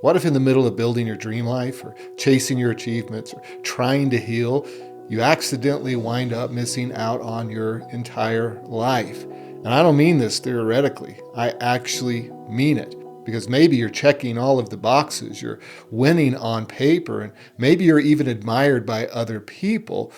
What if in the middle of building your dream life or chasing your achievements or trying to heal, you accidentally wind up missing out on your entire life? And I don't mean this theoretically. I actually mean it. Because maybe you're checking all of the boxes, you're winning on paper, and maybe you're even admired by other people,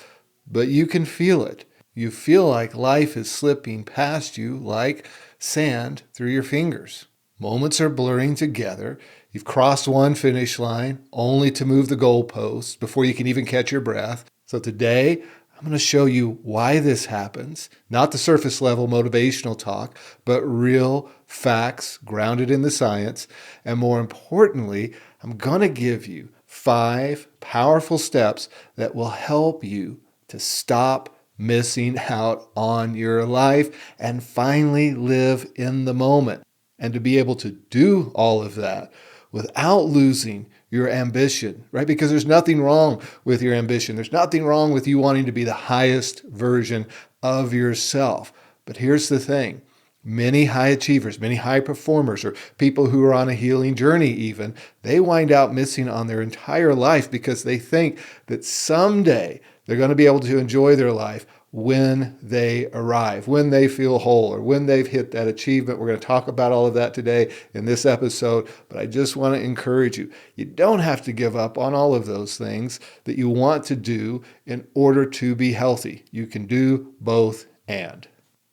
but you can feel it. You feel like life is slipping past you like sand through your fingers. Moments are blurring together. You've crossed one finish line only to move the goalposts before you can even catch your breath. So today, I'm going to show you why this happens, not the surface level motivational talk, but real facts grounded in the science. And more importantly, I'm going to give you 5 powerful steps that will help you to stop missing out on your life and finally live in the moment. And to be able to do all of that without losing your ambition, right? Because there's nothing wrong with your ambition. There's nothing wrong with you wanting to be the highest version of yourself. But here's the thing. Many high achievers, many high performers, or people who are on a healing journey even, they wind out missing on their entire life because they think that someday they're going to be able to enjoy their life when they arrive, when they feel whole, or when they've hit that achievement. We're going to talk about all of that today in this episode, but I just want to encourage you. You don't have to give up on all of those things that you want to do in order to be healthy. You can do both and.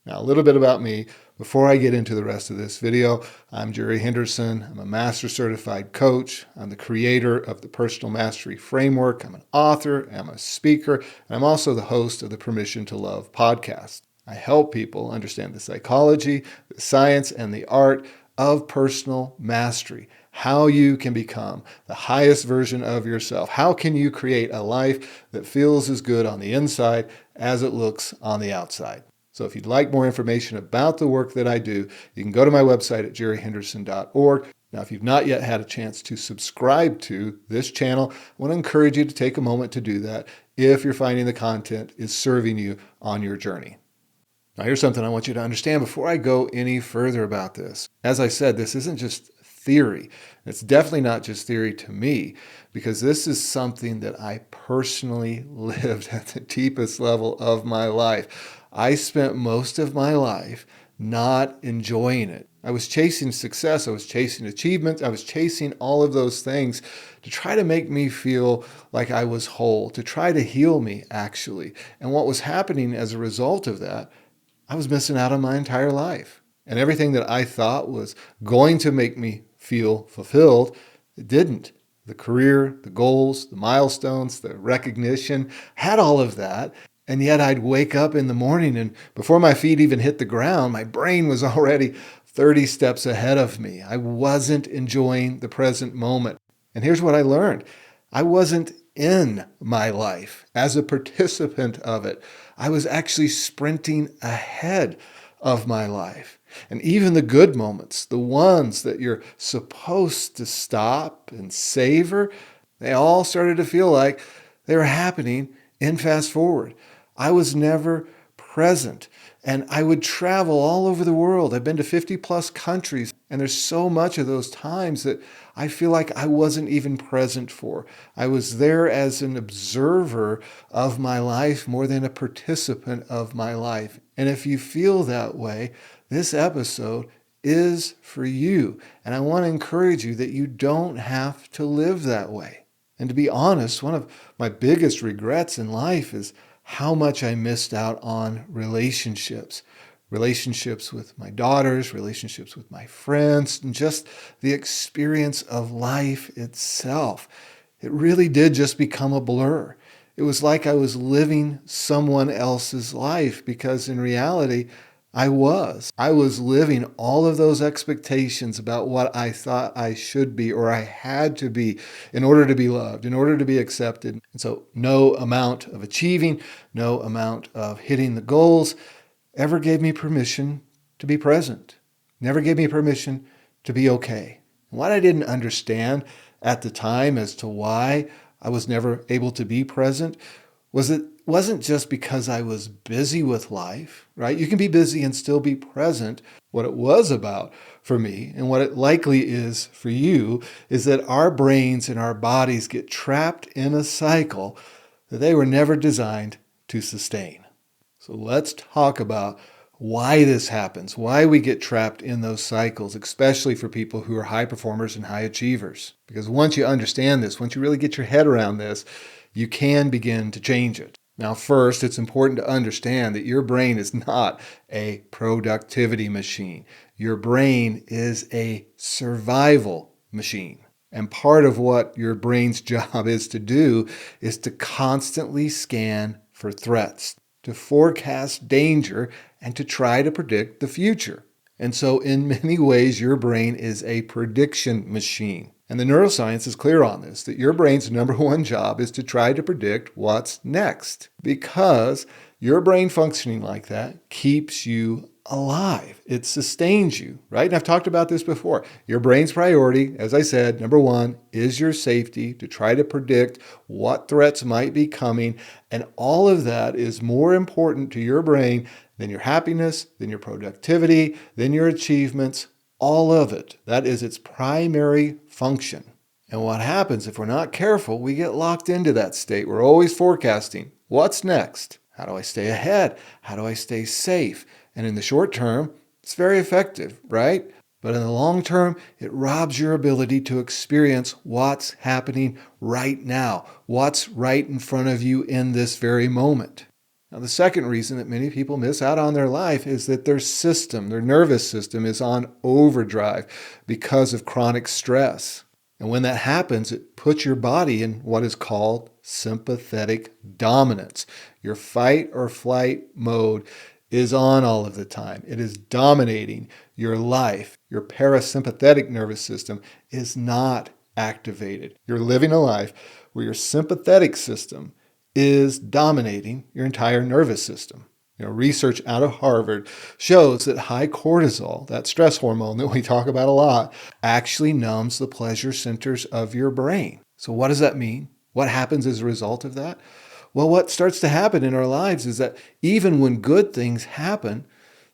Now, a little bit about me. Before I get into the rest of this video, I'm Jerry Henderson. I'm a master certified coach. I'm the creator of the Personal Mastery Framework. I'm an author. I'm a speaker. And I'm also the host of the Permission to Love podcast. I help people understand the psychology, the science, and the art of personal mastery. How you can become the highest version of yourself. How can you create a life that feels as good on the inside as it looks on the outside? So if you'd like more information about the work that I do, you can go to my website at jerryhenderson.org. Now, if you've not yet had a chance to subscribe to this channel, I want to encourage you to take a moment to do that if you're finding the content is serving you on your journey. Now, here's something I want you to understand before I go any further about this. As I said, this isn't just theory. It's definitely not just theory to me, because this is something that I personally lived at the deepest level of my life. I spent most of my life not enjoying it. I was chasing success. I was chasing achievements. I was chasing all of those things to try to make me feel like I was whole, to try to heal me, actually. And what was happening as a result of that, I was missing out on my entire life. And everything that I thought was going to make me feel fulfilled, it didn't. The career, the goals, the milestones, the recognition, had all of that. And yet I'd wake up in the morning and before my feet even hit the ground, my brain was already 30 steps ahead of me. I wasn't enjoying the present moment. And here's what I learned. I wasn't in my life as a participant of it. I was actually sprinting ahead of my life. And even the good moments, the ones that you're supposed to stop and savor, they all started to feel like they were happening in fast forward. I was never present, and I would travel all over the world. I've been to 50 plus countries, and there's so much of those times that I feel like I wasn't even present for. I was there as an observer of my life more than a participant of my life. And if you feel that way, this episode is for you. And I want to encourage you that you don't have to live that way. And to be honest, one of my biggest regrets in life is how much I missed out on relationships. Relationships with my daughters, relationships with my friends, and just the experience of life itself. It really did just become a blur. It was like I was living someone else's life because in reality, I was living all of those expectations about what I thought I should be or I had to be in order to be loved, in order to be accepted. And so no amount of achieving, no amount of hitting the goals ever gave me permission to be present, never gave me permission to be okay. And what I didn't understand at the time as to why I was never able to be present was that wasn't just because I was busy with life, right? You can be busy and still be present. What it was about for me, and what it likely is for you, is that our brains and our bodies get trapped in a cycle that they were never designed to sustain. So let's talk about why this happens, why we get trapped in those cycles, especially for people who are high performers and high achievers. Because once you understand this, once you really get your head around this, you can begin to change it. Now, first, it's important to understand that your brain is not a productivity machine. Your brain is a survival machine. And part of what your brain's job is to do is to constantly scan for threats, to forecast danger, and to try to predict the future. And so in many ways, your brain is a prediction machine. And the neuroscience is clear on this, that your brain's number one job is to try to predict what's next, because your brain functioning like that keeps you alive. It sustains you, right? And I've talked about this before. Your brain's priority, as I said, number one, is your safety, to try to predict what threats might be coming. And all of that is more important to your brain than your happiness, than your productivity, than your achievements, all of it. That is its primary function. And what happens if we're not careful, we get locked into that state. We're always forecasting. What's next? How do I stay ahead? How do I stay safe? And in the short term, it's very effective, right? But in the long term, it robs your ability to experience what's happening right now, what's right in front of you in this very moment. Now, the second reason that many people miss out on their life is that their system, their nervous system, is on overdrive because of chronic stress. And when that happens, it puts your body in what is called sympathetic dominance. Your fight or flight mode is on all of the time. It is dominating your life. Your parasympathetic nervous system is not activated. You're living a life where your sympathetic system is dominating your entire nervous system. Research out of Harvard shows that high cortisol, that stress hormone that we talk about a lot, actually numbs the pleasure centers of your brain. So what does that mean? What happens as a result of that? Well, what starts to happen in our lives is that even when good things happen,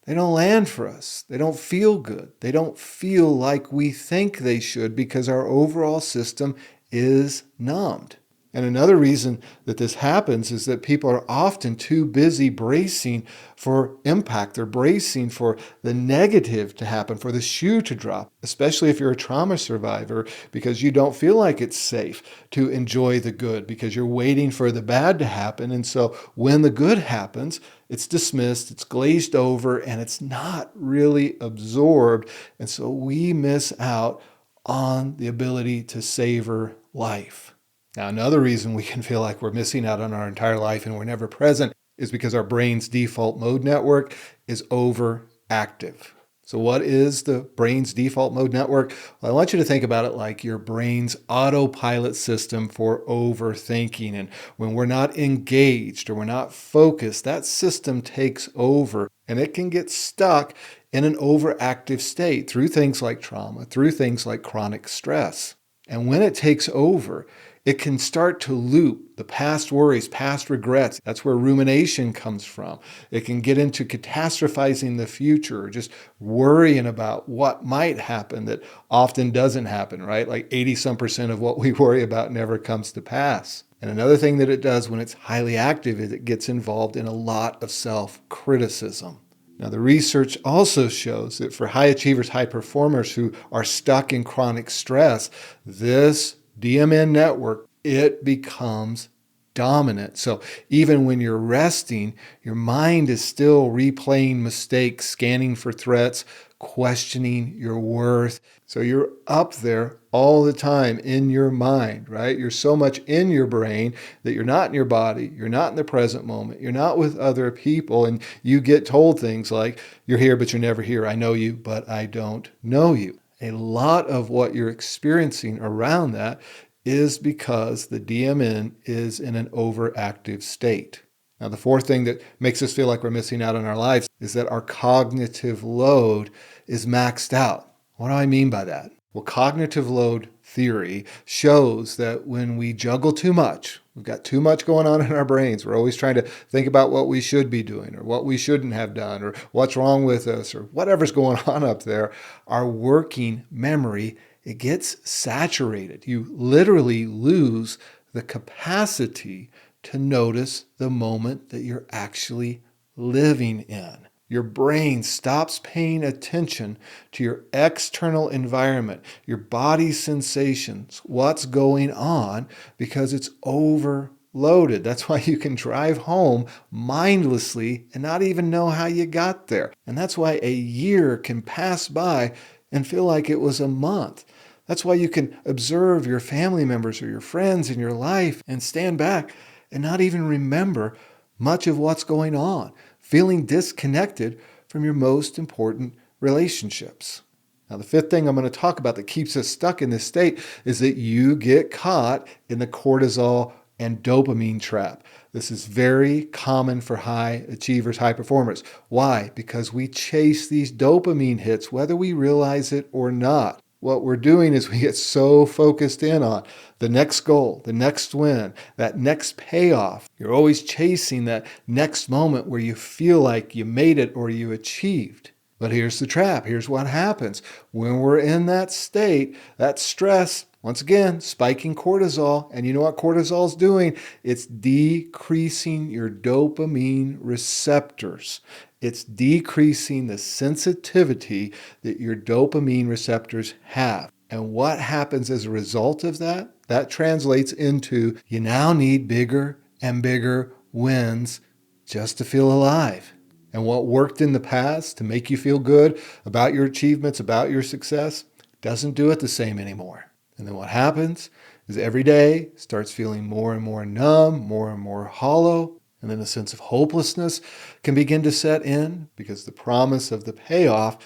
they don't land for us. They don't feel good. They don't feel like we think they should, because our overall system is numbed. And another reason that this happens is that people are often too busy bracing for impact. They're bracing for the negative to happen, for the shoe to drop, especially if you're a trauma survivor, because you don't feel like it's safe to enjoy the good, because you're waiting for the bad to happen. And so when the good happens, it's dismissed, it's glazed over, and it's not really absorbed. And so we miss out on the ability to savor life. Now, another reason we can feel like we're missing out on our entire life and we're never present is because our brain's default mode network is overactive. So what is the brain's default mode network? Well, I want you to think about it like your brain's autopilot system for overthinking. And when we're not engaged or we're not focused, that system takes over, and it can get stuck in an overactive state through things like trauma, through things like chronic stress. And when it takes over, it can start to loop the past worries, past regrets. That's where rumination comes from. It can get into catastrophizing the future, or just worrying about what might happen that often doesn't happen, right? Like 80% of what we worry about never comes to pass. And another thing that it does when it's highly active is it gets involved in a lot of self-criticism. Now, the research also shows that for high achievers, high performers who are stuck in chronic stress, this DMN network, it becomes dominant. So even when you're resting, your mind is still replaying mistakes, scanning for threats, questioning your worth. So you're up there all the time in your mind, right? You're so much in your brain that you're not in your body. You're not in the present moment. You're not with other people. And you get told things like, you're here, but you're never here. I know you, but I don't know you. A lot of what you're experiencing around that is because the DMN is in an overactive state. Now, the fourth thing that makes us feel like we're missing out on our lives is that our cognitive load is maxed out. What do I mean by that? Well, cognitive load theory shows that when we juggle too much, We've got too much going on in our brains. We're always trying to think about what we should be doing or what we shouldn't have done or what's wrong with us or whatever's going on up there. Our working memory, it gets saturated. You literally lose the capacity to notice the moment that you're actually living in. Your brain stops paying attention to your external environment, your body's sensations, what's going on, because it's overloaded. That's why you can drive home mindlessly and not even know how you got there. And that's why a year can pass by and feel like it was a month. That's why you can observe your family members or your friends in your life and stand back and not even remember much of what's going on, feeling disconnected from your most important relationships. Now, the fifth thing I'm going to talk about that keeps us stuck in this state is that you get caught in the cortisol and dopamine trap. This is very common for high achievers, high performers. Why? Because we chase these dopamine hits, whether we realize it or not. What we're doing is we get so focused in on the next goal, the next win, that next payoff. You're always chasing that next moment where you feel like you made it or you achieved. But here's the trap. Here's what happens. When we're in that state, that stress, once again, spiking cortisol. And you know what cortisol is doing? It's decreasing your dopamine receptors. It's decreasing the sensitivity that your dopamine receptors have. And what happens as a result of that? That translates into you now need bigger and bigger wins just to feel alive. And what worked in the past to make you feel good about your achievements, about your success, doesn't do it the same anymore. And then what happens is every day starts feeling more and more numb, more and more hollow. And then a sense of hopelessness can begin to set in because the promise of the payoff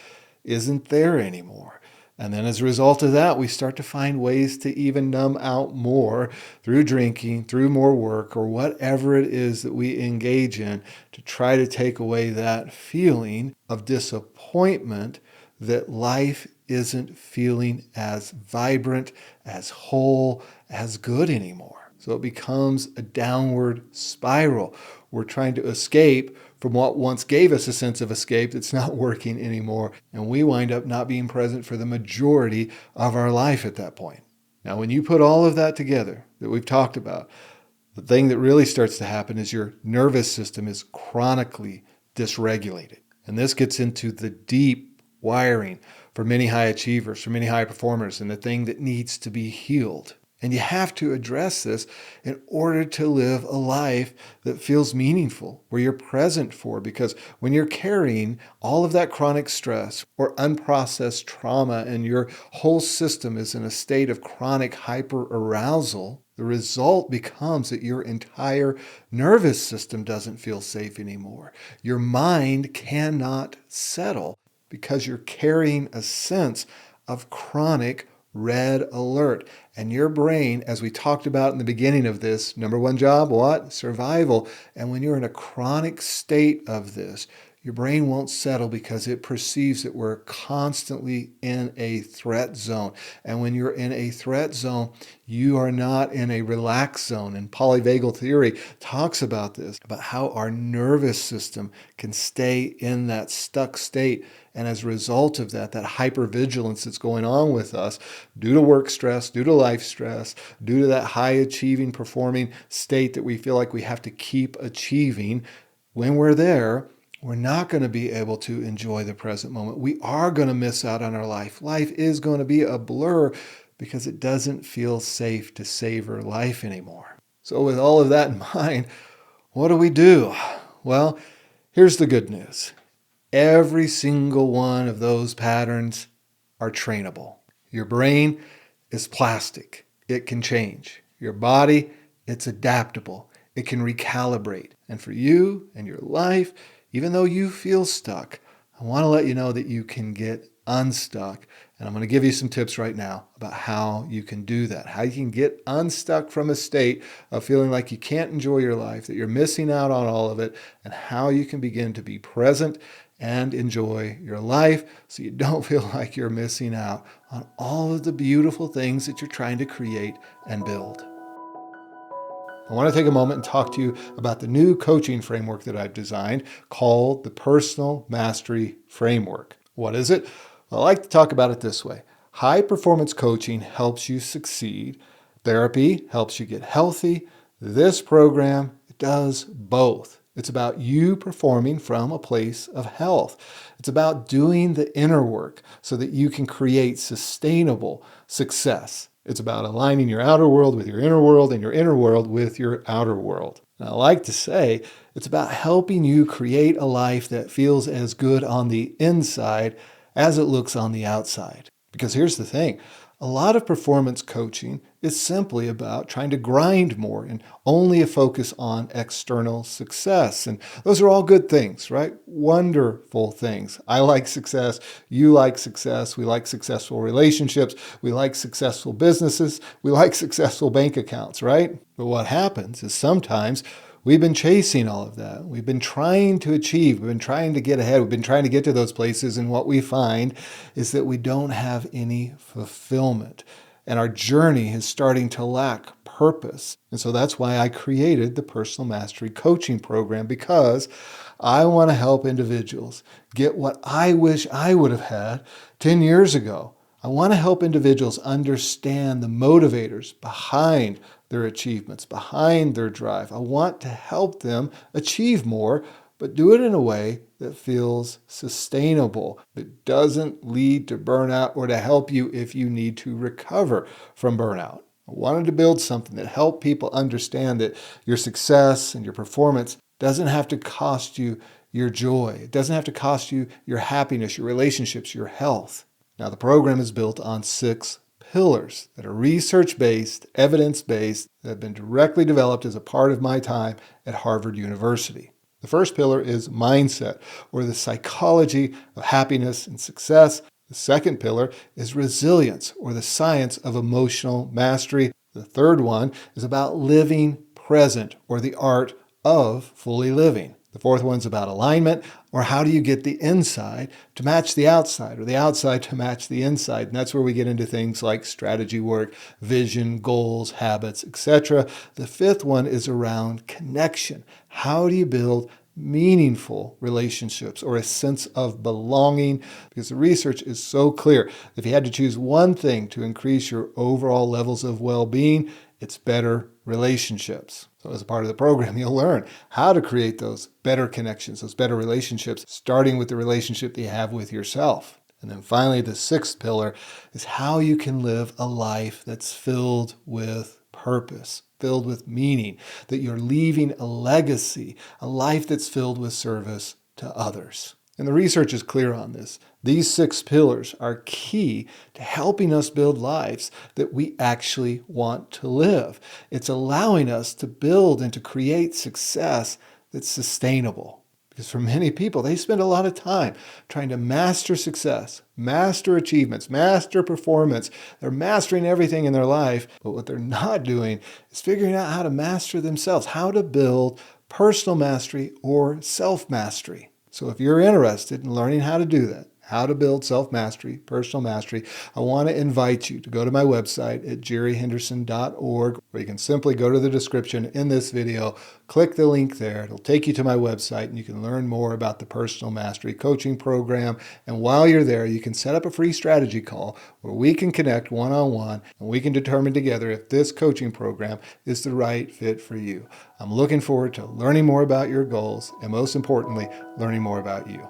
isn't there anymore. And then as a result of that, we start to find ways to even numb out more through drinking, through more work, or whatever it is that we engage in to try to take away that feeling of disappointment that life isn't feeling as vibrant, as whole, as good anymore. So it becomes a downward spiral. We're trying to escape from what once gave us a sense of escape that's not working anymore. And we wind up not being present for the majority of our life at that point. Now, when you put all of that together that we've talked about, the thing that really starts to happen is your nervous system is chronically dysregulated. And this gets into the deep wiring for many high achievers, for many high performers, and the thing that needs to be healed. And you have to address this in order to live a life that feels meaningful, where you're present for. Because when you're carrying all of that chronic stress or unprocessed trauma and your whole system is in a state of chronic hyperarousal, the result becomes that your entire nervous system doesn't feel safe anymore. Your mind cannot settle because you're carrying a sense of chronic red alert. And your brain, as we talked about in the beginning of this, number one job, what? Survival. And when you're in a chronic state of this, your brain won't settle because it perceives that we're constantly in a threat zone. And when you're in a threat zone, you are not in a relaxed zone. And polyvagal theory talks about this, about how our nervous system can stay in that stuck state. And as a result of that, that hypervigilance that's going on with us due to work stress, due to life stress, due to that high achieving, performing state that we feel like we have to keep achieving, when we're there, we're not going to be able to enjoy the present moment. We are going to miss out on our life. Life is going to be a blur because it doesn't feel safe to savor life anymore. So with all of that in mind, what do we do? Well, here's the good news. Every single one of those patterns are trainable. Your brain is plastic. It can change. Your body, it's adaptable. It can recalibrate. And for you and your life, even though you feel stuck, I want to let you know that you can get unstuck. And I'm going to give you some tips right now about how you can do that, how you can get unstuck from a state of feeling like you can't enjoy your life, that you're missing out on all of it, and how you can begin to be present and enjoy your life so you don't feel like you're missing out on all of the beautiful things that you're trying to create and build. I want to take a moment and talk to you about the new coaching framework that I've designed called the Personal Mastery Framework. What is it? Well, I like to talk about it this way. High performance coaching helps you succeed. Therapy helps you get healthy. This program does both. It's about you performing from a place of health. It's about doing the inner work so that you can create sustainable success. It's about aligning your outer world with your inner world and your inner world with your outer world. And I like to say it's about helping you create a life that feels as good on the inside as it looks on the outside. Because here's the thing. A lot of performance coaching is simply about trying to grind more and only a focus on external success. And those are all good things, right? Wonderful things. I like success. You like success. We like successful relationships. We like successful businesses. We like successful bank accounts, right? But what happens is sometimes we've been chasing all of that. We've been trying to achieve. We've been trying to get ahead. We've been trying to get to those places. And what we find is that we don't have any fulfillment. And our journey is starting to lack purpose. And so that's why I created the Personal Mastery Coaching Program, because I want to help individuals get what I wish I would have had 10 years ago. I want to help individuals understand the motivators behind their achievements, behind their drive. I want to help them achieve more, but do it in a way that feels sustainable, that doesn't lead to burnout or to help you if you need to recover from burnout. I wanted to build something that helped people understand that your success and your performance doesn't have to cost you your joy. It doesn't have to cost you your happiness, your relationships, your health. Now, the program is built on 6 pillars that are research-based, evidence-based, that have been directly developed as a part of my time at Harvard University. The first pillar is mindset, or the psychology of happiness and success. The second pillar is resilience, or the science of emotional mastery. The third one is about living present, or the art of fully living. The fourth one's about alignment, or how do you get the inside to match the outside, or the outside to match the inside. And that's where we get into things like strategy work, vision, goals, habits, etc. The fifth one is around connection. How do you build meaningful relationships or a sense of belonging? Because the research is so clear. If you had to choose one thing to increase your overall levels of well-being, it's better relationships. So as a part of the program, you'll learn how to create those better connections, those better relationships, starting with the relationship that you have with yourself. And then finally, the sixth pillar is how you can live a life that's filled with purpose, filled with meaning, that you're leaving a legacy, a life that's filled with service to others. And the research is clear on this. These 6 pillars are key to helping us build lives that we actually want to live. It's allowing us to build and to create success that's sustainable. Because for many people, they spend a lot of time trying to master success, master achievements, master performance. They're mastering everything in their life, but what they're not doing is figuring out how to master themselves, how to build personal mastery or self-mastery. So if you're interested in learning how to do that, how to build self-mastery, personal mastery, I want to invite you to go to my website at jerryhenderson.org, where you can simply go to the description in this video, click the link there. It'll take you to my website, and you can learn more about the Personal Mastery Coaching Program. And while you're there, you can set up a free strategy call where we can connect one-on-one, and we can determine together if this coaching program is the right fit for you. I'm looking forward to learning more about your goals, and most importantly, learning more about you.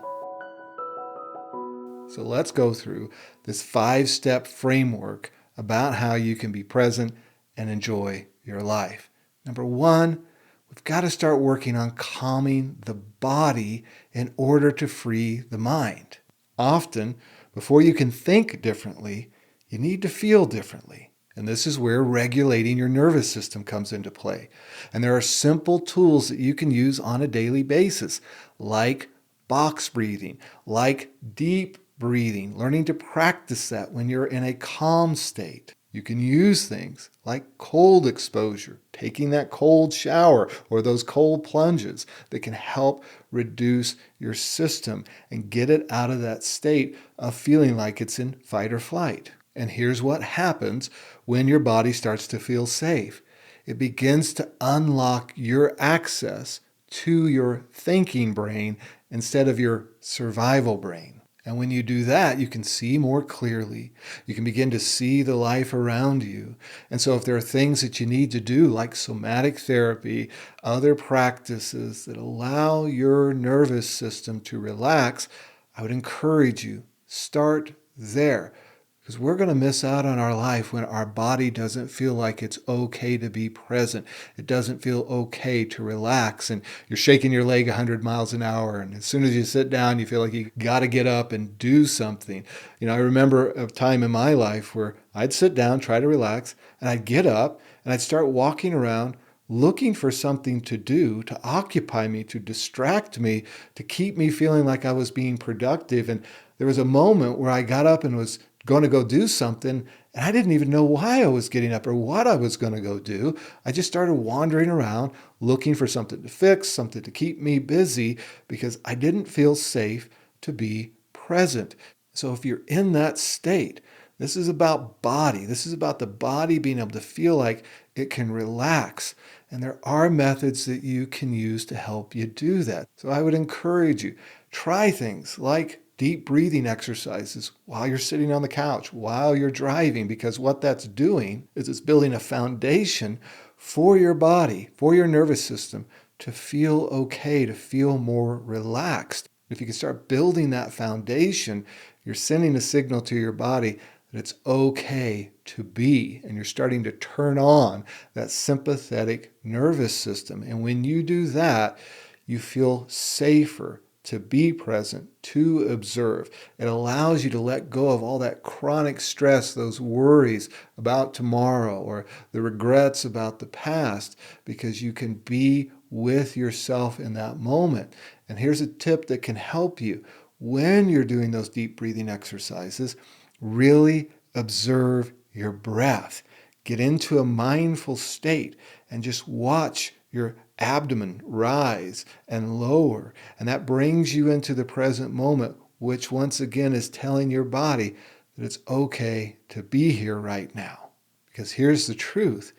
So let's go through this 5-step framework about how you can be present and enjoy your life. Number 1, we've got to start working on calming the body in order to free the mind. Often, before you can think differently, you need to feel differently. And this is where regulating your nervous system comes into play. And there are simple tools that you can use on a daily basis, like box breathing, like deep breathing, learning to practice that when you're in a calm state. You can use things like cold exposure, taking that cold shower or those cold plunges that can help reduce your system and get it out of that state of feeling like it's in fight or flight. And here's what happens when your body starts to feel safe. it begins to unlock your access to your thinking brain instead of your survival brain. And when you do that, you can see more clearly. You can begin to see the life around you. And so if there are things that you need to do, like somatic therapy, other practices that allow your nervous system to relax, I would encourage you, start there. Because we're going to miss out on our life when our body doesn't feel like it's okay to be present. It doesn't feel okay to relax. And you're shaking your leg 100 miles an hour. And as soon as you sit down, you feel like you got to get up and do something. I remember a time in my life where I'd sit down, try to relax, and I'd get up and I'd start walking around looking for something to do, to occupy me, to distract me, to keep me feeling like I was being productive. And there was a moment where I got up and was going to go do something, and I didn't even know why I was getting up or what I was going to go do. I just started wandering around looking for something to fix, something to keep me busy, because I didn't feel safe to be present. So if you're in that state, this is about body. This is about the body being able to feel like it can relax. And there are methods that you can use to help you do that. So I would encourage you, try things like deep breathing exercises while you're sitting on the couch, while you're driving, because what that's doing is it's building a foundation for your body, for your nervous system to feel okay, to feel more relaxed. If you can start building that foundation, you're sending a signal to your body that it's okay to be, and you're starting to turn on that sympathetic nervous system. And when you do that, you feel safer to be present, to observe. It allows you to let go of all that chronic stress, those worries about tomorrow or the regrets about the past, because you can be with yourself in that moment. And here's a tip that can help you when you're doing those deep breathing exercises. Really observe your breath. Get into a mindful state and just watch your abdomen rise and lower. And that brings you into the present moment, which once again is telling your body that it's okay to be here right now. Because here's the truth.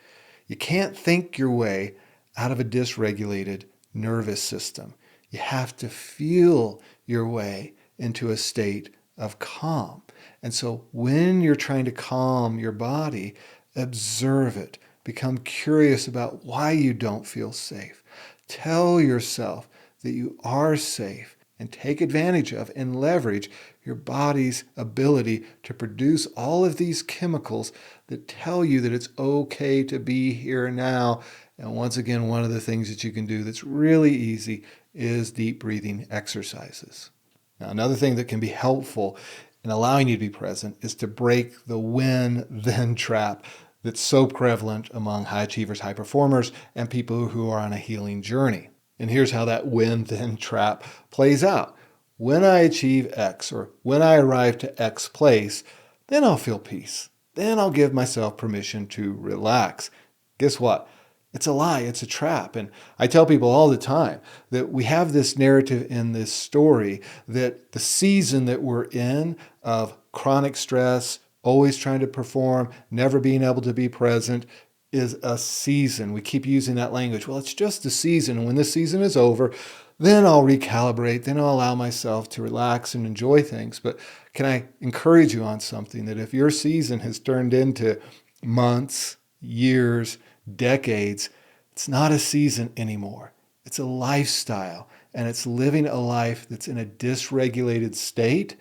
You can't think your way out of a dysregulated nervous system. You have to feel your way into a state of calm. And so when you're trying to calm your body, observe it. Become curious about why you don't feel safe. Tell yourself that you are safe and take advantage of and leverage your body's ability to produce all of these chemicals that tell you that it's okay to be here now. And once again, one of the things that you can do that's really easy is deep breathing exercises. Now, another thing that can be helpful in allowing you to be present is to break the when-then trap that's so prevalent among high achievers, high performers, and people who are on a healing journey. And here's how that when-then trap plays out. When I achieve X, or when I arrive to X place, then I'll feel peace. Then I'll give myself permission to relax. Guess what? It's a lie. It's a trap. And I tell people all the time that we have this narrative in this story that the season that we're in of chronic stress, always trying to perform, never being able to be present, is a season. We keep using that language. Well, it's just a season. And when this season is over, then I'll recalibrate. Then I'll allow myself to relax and enjoy things. But can I encourage you on something that if your season has turned into months, years, decades, it's not a season anymore. It's a lifestyle. And it's living a life that's in a dysregulated state.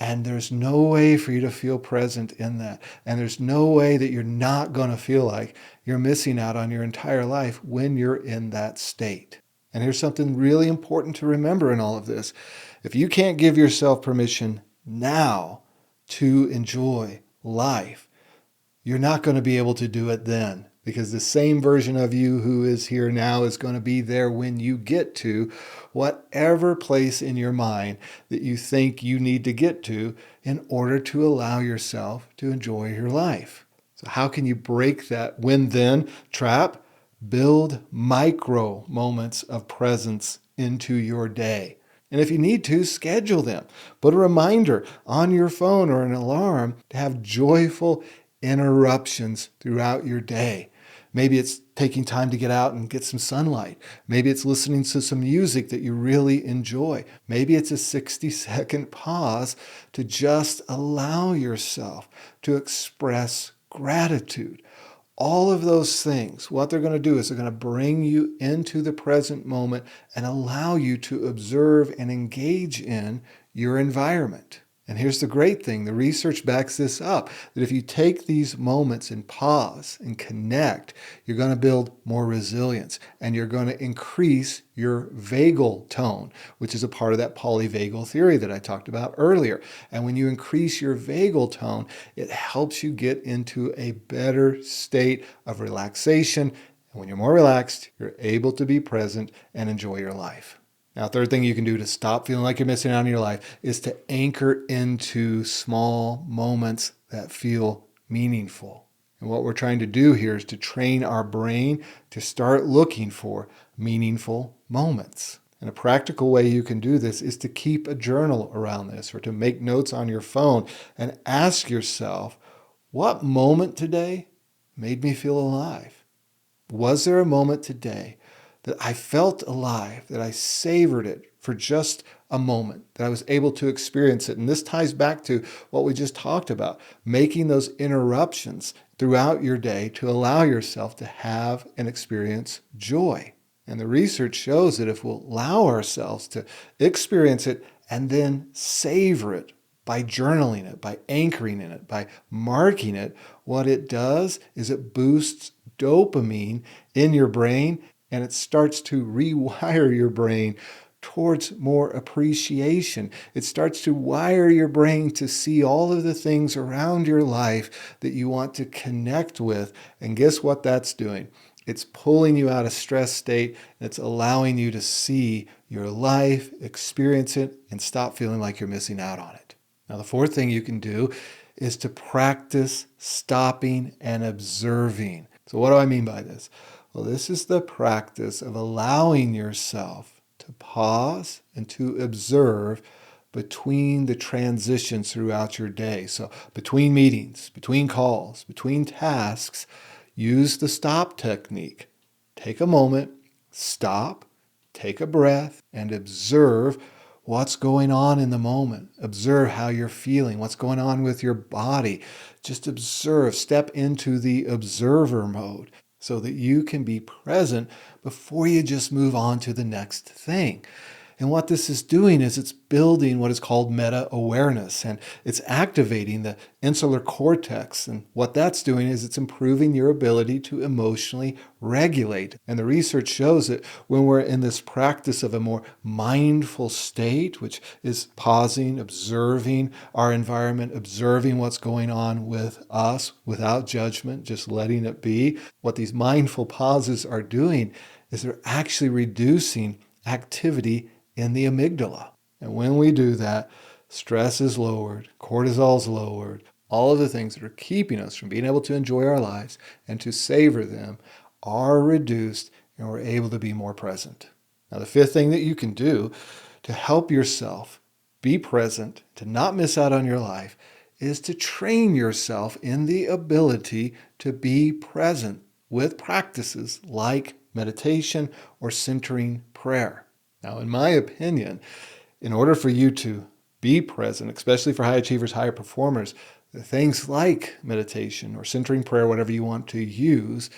And there's no way for you to feel present in that. And there's no way that you're not going to feel like you're missing out on your entire life when you're in that state. And here's something really important to remember in all of this. If you can't give yourself permission now to enjoy life, you're not going to be able to do it then. Because the same version of you who is here now is going to be there when you get to whatever place in your mind that you think you need to get to in order to allow yourself to enjoy your life. So how can you break that when-then trap? Build micro moments of presence into your day. And if you need to, schedule them. Put a reminder on your phone or an alarm to have joyful interruptions throughout your day. Maybe it's taking time to get out and get some sunlight. Maybe it's listening to some music that you really enjoy. Maybe it's a 60-second pause to just allow yourself to express gratitude. All of those things, what they're going to do is they're going to bring you into the present moment and allow you to observe and engage in your environment. And here's the great thing, the research backs this up, that if you take these moments and pause and connect, you're going to build more resilience and you're going to increase your vagal tone, which is a part of that polyvagal theory that I talked about earlier. And when you increase your vagal tone, it helps you get into a better state of relaxation. And when you're more relaxed, you're able to be present and enjoy your life. Now, third thing you can do to stop feeling like you're missing out on your life is to anchor into small moments that feel meaningful. And what we're trying to do here is to train our brain to start looking for meaningful moments. And a practical way you can do this is to keep a journal around this or to make notes on your phone and ask yourself, what moment today made me feel alive? Was there a moment today that I felt alive, that I savored it for just a moment, that I was able to experience it? And this ties back to what we just talked about, making those interruptions throughout your day to allow yourself to have and experience joy. And the research shows that if we'll allow ourselves to experience it and then savor it by journaling it, by anchoring in it, by marking it, what it does is it boosts dopamine in your brain, and it starts to rewire your brain towards more appreciation. It starts to wire your brain to see all of the things around your life that you want to connect with. And guess what that's doing? It's pulling you out of stress state. And it's allowing you to see your life, experience it, and stop feeling like you're missing out on it. Now, the fourth thing you can do is to practice stopping and observing. So what do I mean by this? Well, this is the practice of allowing yourself to pause and to observe between the transitions throughout your day. So between meetings, between calls, between tasks, use the stop technique. Take a moment, stop, take a breath, and observe what's going on in the moment. Observe how you're feeling, what's going on with your body. Just observe, step into the observer mode, so that you can be present before you just move on to the next thing. And what this is doing is it's building what is called meta-awareness, and it's activating the insular cortex. And what that's doing is it's improving your ability to emotionally regulate. And the research shows that when we're in this practice of a more mindful state, which is pausing, observing our environment, observing what's going on with us without judgment, just letting it be, what these mindful pauses are doing is they're actually reducing activity in the amygdala. And when we do that, stress is lowered, cortisol is lowered, all of the things that are keeping us from being able to enjoy our lives and to savor them are reduced, and we're able to be more present. Now, the fifth thing that you can do to help yourself be present, to not miss out on your life, is to train yourself in the ability to be present with practices like meditation or centering prayer. Now, in my opinion, in order for you to be present, especially for high achievers, higher performers, things like meditation or centering prayer, whatever you want to use,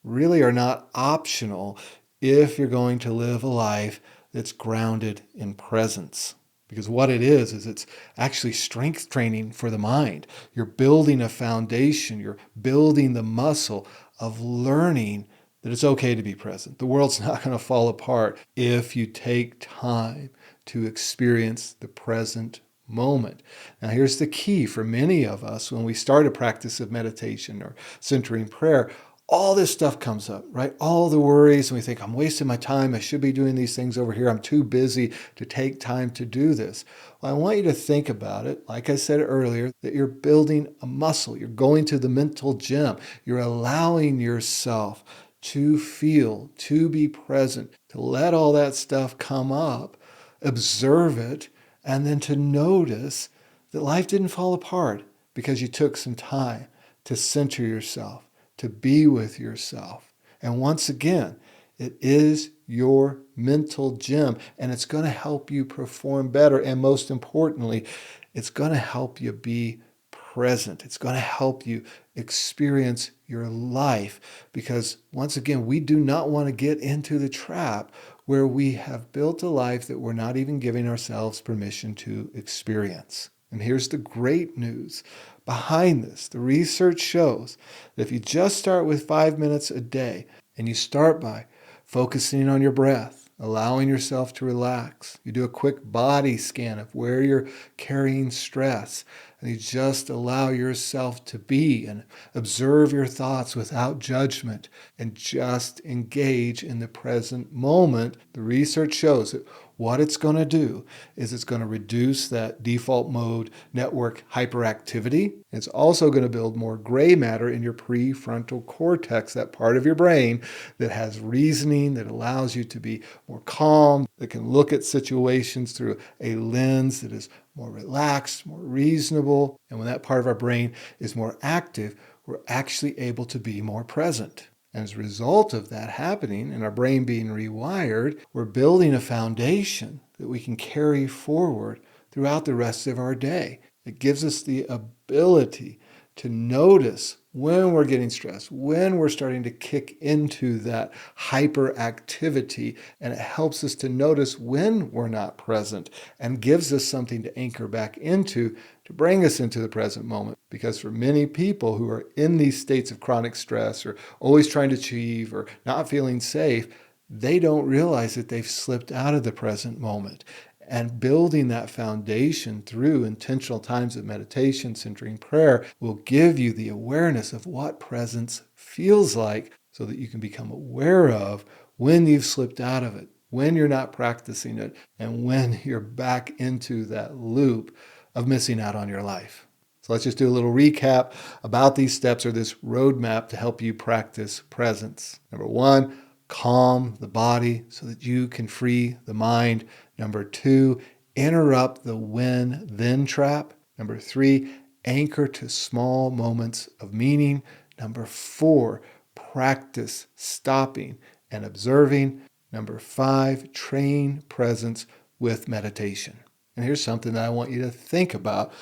really are not optional if you're going to live a life that's grounded in presence. Because what it is it's actually strength training for the mind. You're building a foundation. You're building the muscle of learning that it's okay to be present. The world's not going to fall apart if you take time to experience the present moment. Now, here's the key for many of us when we start a practice of meditation or centering prayer. All this stuff comes up, right? All the worries, and we think, I'm wasting my time. I should be doing these things over here. I'm too busy to take time to do this. Well, I want you to think about it, like I said earlier, that you're building a muscle. You're going to the mental gym. You're allowing yourself to feel, to be present, to let all that stuff come up, observe it, and then to notice that life didn't fall apart because you took some time to center yourself, to be with yourself. And once again, it is your mental gym, and it's going to help you perform better. And most importantly, it's going to help you be present. It's going to help you experience your life, because once again, we do not want to get into the trap where we have built a life that we're not even giving ourselves permission to experience. And here's the great news behind this. The research shows that if you just start with 5 minutes a day, and you start by focusing on your breath, allowing yourself to relax, you do a quick body scan of where you're carrying stress, and you just allow yourself to be and observe your thoughts without judgment and just engage in the present moment. The research shows that what it's going to do is it's going to reduce that default mode network hyperactivity. It's also going to build more gray matter in your prefrontal cortex, that part of your brain that has reasoning, that allows you to be more calm, that can look at situations through a lens that is more relaxed, more reasonable. And when that part of our brain is more active, we're actually able to be more present. And as a result of that happening and our brain being rewired, we're building a foundation that we can carry forward throughout the rest of our day. It gives us the ability to notice when we're getting stressed, when we're starting to kick into that hyperactivity, and it helps us to notice when we're not present and gives us something to anchor back into to bring us into the present moment. Because for many people who are in these states of chronic stress or always trying to achieve or not feeling safe, they don't realize that they've slipped out of the present moment. And building that foundation through intentional times of meditation, centering prayer, will give you the awareness of what presence feels like so that you can become aware of when you've slipped out of it, when you're not practicing it, and when you're back into that loop of missing out on your life. So let's just do a little recap about these steps, or this roadmap to help you practice presence. Number 1, calm the body so that you can free the mind. Number 2, interrupt the when-then trap. Number 3, anchor to small moments of meaning. Number 4, practice stopping and observing. Number 5, train presence with meditation. And here's something that I want you to think about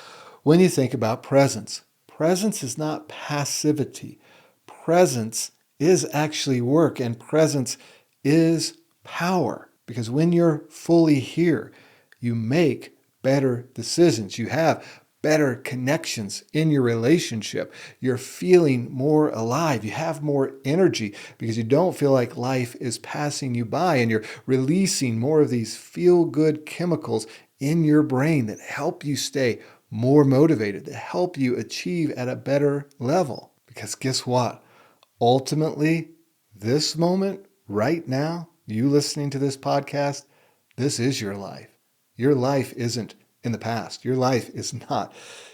when you think about presence. Presence is not passivity. Presence is actually work, and presence is power. Because when you're fully here, you make better decisions. You have better connections in your relationship. You're feeling more alive. You have more energy because you don't feel like life is passing you by, and you're releasing more of these feel-good chemicals in your brain that help you stay more motivated, that help you achieve at a better level. Because guess what? Ultimately, this moment right now, you listening to this podcast, this is your life. Your life isn't in the past. Your life is not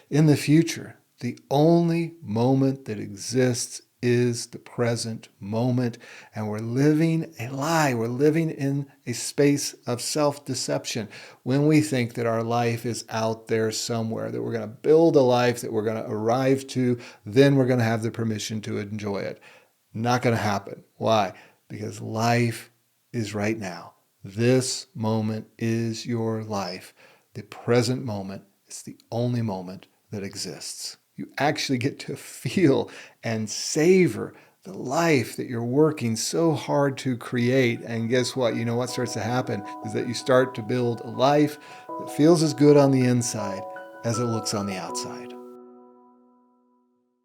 in the future. The only moment that exists is the present moment, and we're living a lie. We're living in a space of self-deception when we think that our life is out there somewhere, that we're going to build a life that we're going to arrive to, then we're going to have the permission to enjoy it. Not going to happen. Why? Because life is right now. This moment is your life. The present moment is the only moment that exists. You actually get to feel and savor the life that you're working so hard to create. And guess what? You know what starts to happen is that you start to build a life that feels as good on the inside as it looks on the outside.